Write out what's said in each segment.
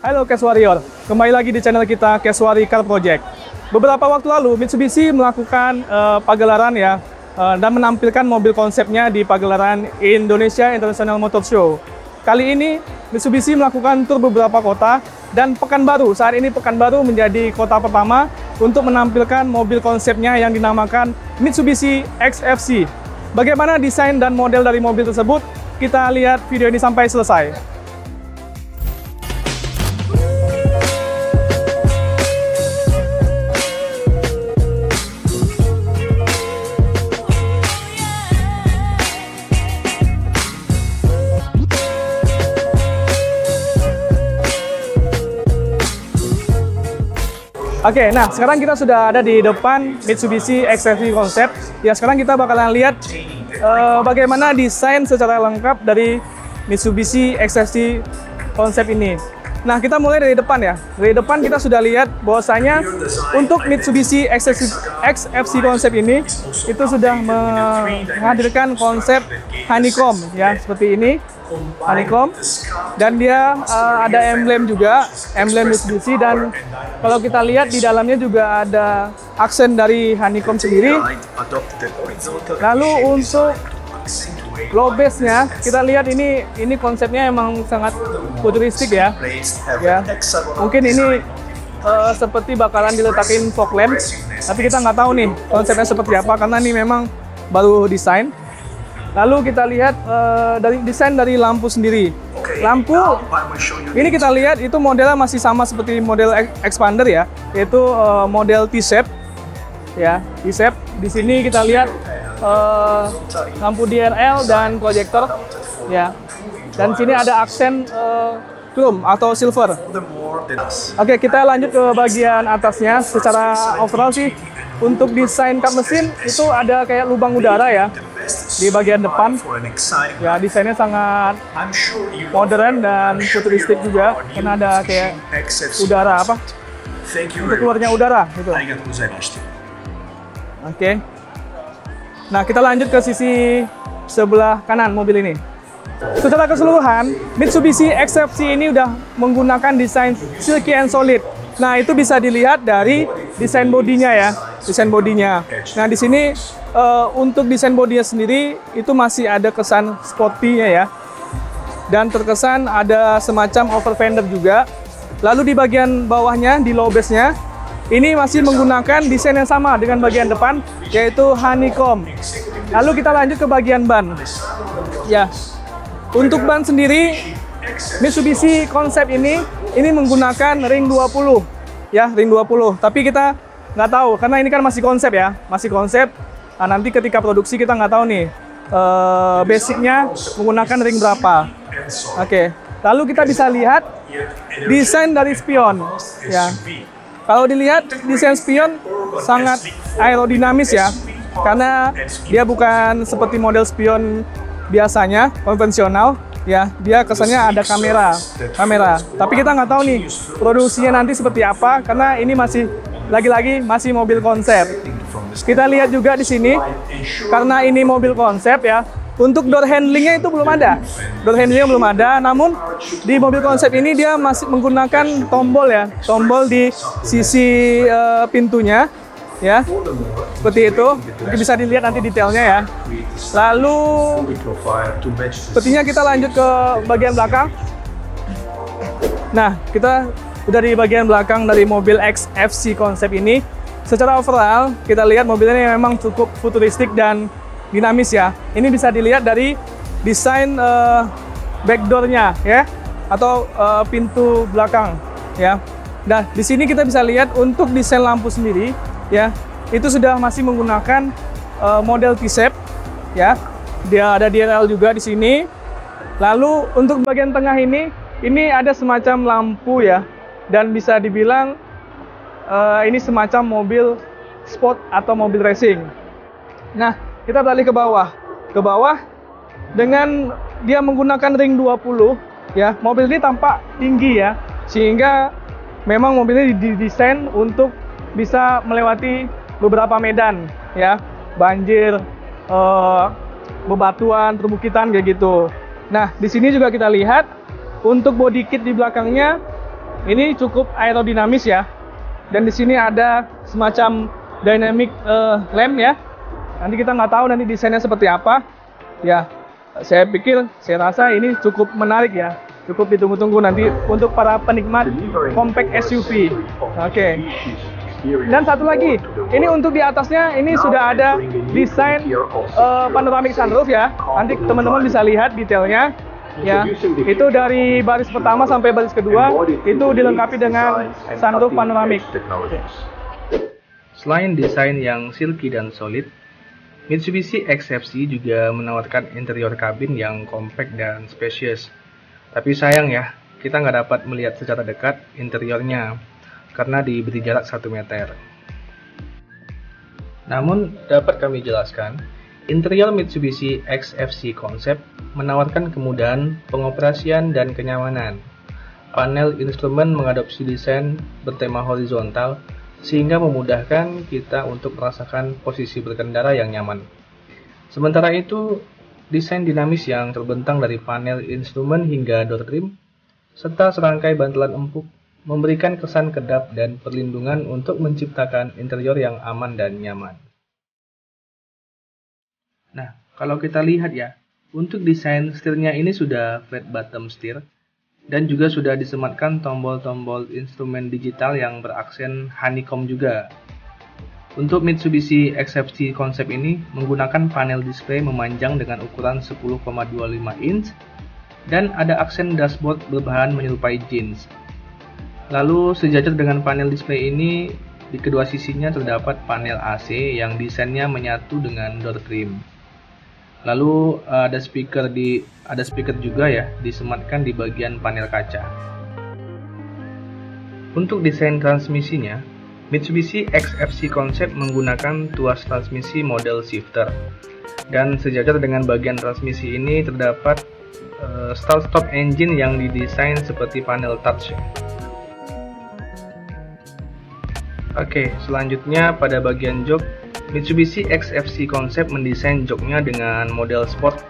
Halo Cash Warrior, kembali lagi di channel kita Cash Warrior Car Project. Beberapa waktu lalu Mitsubishi melakukan pagelaran ya dan menampilkan mobil konsepnya di pagelaran Indonesia International Motor Show. Kali ini Mitsubishi melakukan tur beberapa kota dan Pekanbaru. Saat ini Pekanbaru menjadi kota pertama untuk menampilkan mobil konsepnya yang dinamakan Mitsubishi XFC. Bagaimana desain dan model dari mobil tersebut? Kita lihat video ini sampai selesai. Oke, nah sekarang kita sudah ada di depan Mitsubishi XFC Concept. Ya, sekarang kita bakalan lihat bagaimana desain secara lengkap dari Mitsubishi XFC Concept ini. Nah, kita mulai dari depan ya. Dari depan kita sudah lihat bahwasanya untuk Mitsubishi XFC Concept ini itu sudah menghadirkan konsep honeycomb ya, seperti ini. Honeycomb, dan dia ada emblem juga, emblem Mitsubishi, dan kalau kita lihat di dalamnya juga ada aksen dari honeycomb sendiri. Lalu untuk low base-nya kita lihat ini konsepnya emang sangat futuristik ya. Mungkin ini seperti bakalan diletakin fog lamp, tapi kita nggak tahu nih konsepnya seperti apa karena ini memang baru desain. Lalu kita lihat dari desain dari lampu sendiri. Lampu ini kita lihat itu modelnya masih sama seperti model expander ya, yaitu model T-shape ya, T-shape. Di sini kita lihat lampu DRL dan proyektor ya. Dan sini ada aksen chrome atau silver. Oke, kita lanjut ke bagian atasnya. Secara overall sih untuk desain kap mesin itu ada kayak lubang udara ya di bagian depan. Ya, desainnya sangat modern dan futuristik juga karena ada kayak udara apa? Untuk keluarnya udara gitu. Oke. Nah, kita lanjut ke sisi sebelah kanan mobil ini. Secara keseluruhan, Mitsubishi XFC ini udah menggunakan desain silky and solid. Nah, itu bisa dilihat dari desain bodinya ya, desain bodinya. Nah, di sini untuk desain bodinya sendiri itu masih ada kesan sporty-nya ya. Dan terkesan ada semacam over fender juga. Lalu di bagian bawahnya, di low base-nya, ini masih menggunakan desain yang sama dengan bagian depan, yaitu honeycomb. Lalu kita lanjut ke bagian ban. Ya, untuk ban sendiri, Mitsubishi konsep ini menggunakan ring 20 ya, ring 20. Tapi kita nggak tahu karena ini kan masih konsep ya, masih konsep. Nah, nanti ketika produksi kita nggak tahu nih basicnya menggunakan ring berapa. Oke, lalu kita bisa lihat desain dari spion ya. Kalau dilihat desain spion sangat aerodinamis ya, karena dia bukan seperti model spion biasanya konvensional. Ya, dia kesannya ada kamera. Tapi kita nggak tahu nih produksinya nanti seperti apa karena ini masih lagi-lagi masih mobil konsep. Kita lihat juga di sini karena ini mobil konsep ya. Untuk door handlingnya itu belum ada. Door handlingnya belum ada. Namun di mobil konsep ini dia masih menggunakan tombol ya, tombol di sisi pintunya. Ya, seperti itu. Bisa dilihat nanti detailnya ya. Lalu, sepertinya kita lanjut ke bagian belakang. Nah, kita udah di bagian belakang dari mobil XFC konsep ini. Secara overall, kita lihat mobilnya ini memang cukup futuristik dan dinamis ya. Ini bisa dilihat dari desain backdoor-nya ya, atau pintu belakang ya. Nah, di sini kita bisa lihat untuk desain lampu sendiri. Ya, itu sudah masih menggunakan model T-shape, ya. Dia ada DRL juga di sini. Lalu untuk bagian tengah ini ada semacam lampu ya, dan bisa dibilang ini semacam mobil sport atau mobil racing. Nah, kita beralih ke bawah. Ke bawah dengan dia menggunakan ring 20, ya. Mobil ini tampak tinggi ya, sehingga memang mobil ini didesain untuk bisa melewati beberapa medan ya, banjir, bebatuan, perbukitan kayak gitu. Nah, di sini juga kita lihat Untuk body kit di belakangnya ini cukup aerodinamis ya. Dan di sini ada semacam dynamic lamp ya. Nanti kita nggak tahu nanti desainnya seperti apa. Ya, saya rasa ini cukup menarik ya. Cukup ditunggu-tunggu nanti untuk para penikmat compact SUV. Oke. Dan satu lagi, ini untuk di atasnya ini sudah ada desain panoramic sunroof ya. Nanti teman-teman bisa lihat detailnya. Ya, itu dari baris pertama sampai baris kedua itu dilengkapi dengan sunroof panoramik. Selain desain yang silky dan solid, Mitsubishi XFC juga menawarkan interior kabin yang compact dan spacious. Tapi sayang ya, kita nggak dapat melihat secara dekat interiornya karena diberi jarak 1 meter. Namun dapat kami jelaskan, interior Mitsubishi XFC Concept menawarkan kemudahan pengoperasian dan kenyamanan. Panel instrumen mengadopsi desain bertema horizontal sehingga memudahkan kita untuk merasakan posisi berkendara yang nyaman. Sementara itu, desain dinamis yang terbentang dari panel instrumen hingga door trim serta serangkai bantalan empuk memberikan kesan kedap dan perlindungan untuk menciptakan interior yang aman dan nyaman. Nah, kalau kita lihat ya, untuk desain setirnya ini sudah flat bottom steer dan juga sudah disematkan tombol-tombol instrumen digital yang beraksen honeycomb juga. Untuk Mitsubishi XFC konsep ini menggunakan panel display memanjang dengan ukuran 10,25 inch dan ada aksen dashboard berbahan menyerupai jeans. Lalu sejajar dengan panel display ini, di kedua sisinya terdapat panel AC yang desainnya menyatu dengan door trim. Lalu ada speaker juga ya, disematkan di bagian panel kaca. Untuk desain transmisinya, Mitsubishi XFC Concept menggunakan tuas transmisi model shifter. Dan sejajar dengan bagian transmisi ini terdapat start-stop engine yang didesain seperti panel touch. Oke, selanjutnya pada bagian jok, Mitsubishi XFC Concept mendesain joknya dengan model sport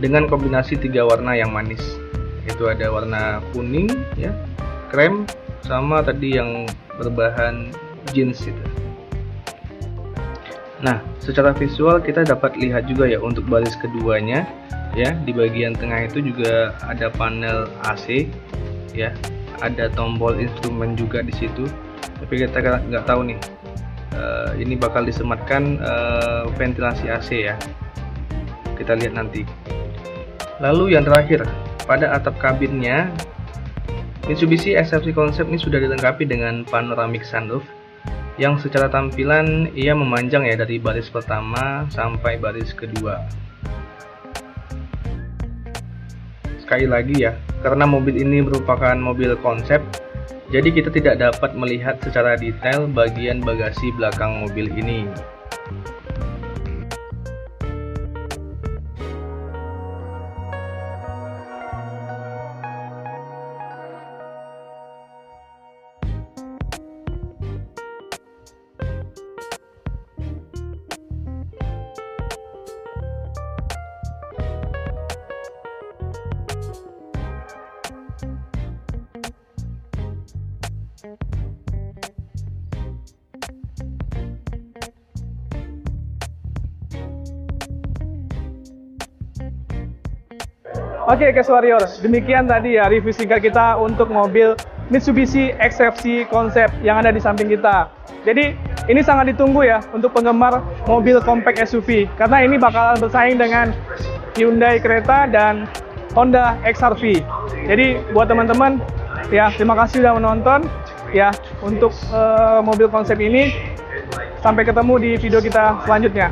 dengan kombinasi 3 warna yang manis. Itu ada warna kuning, ya, krem, sama tadi yang berbahan jeans itu. Nah, secara visual kita dapat lihat juga ya untuk baris keduanya, ya, di bagian tengah itu juga ada panel AC, ya, ada tombol instrumen juga di situ. Tapi kita nggak tahu nih. Ini bakal disematkan ventilasi AC ya. Kita lihat nanti. Lalu yang terakhir, pada atap kabinnya Mitsubishi XFC Concept ini sudah dilengkapi dengan panoramic sunroof yang secara tampilan ia memanjang ya dari baris pertama sampai baris kedua. Sekali lagi ya, karena mobil ini merupakan mobil konsep, jadi kita tidak dapat melihat secara detail bagian bagasi belakang mobil ini. Oke, Cash Warrior, demikian tadi ya review singkat kita untuk mobil Mitsubishi XFC Concept yang ada di samping kita. Jadi ini sangat ditunggu ya untuk penggemar mobil compact SUV karena ini bakalan bersaing dengan Hyundai Creta dan Honda HR-V. Jadi buat teman-teman ya, terima kasih sudah menonton ya untuk mobil konsep ini. Sampai ketemu di video kita selanjutnya.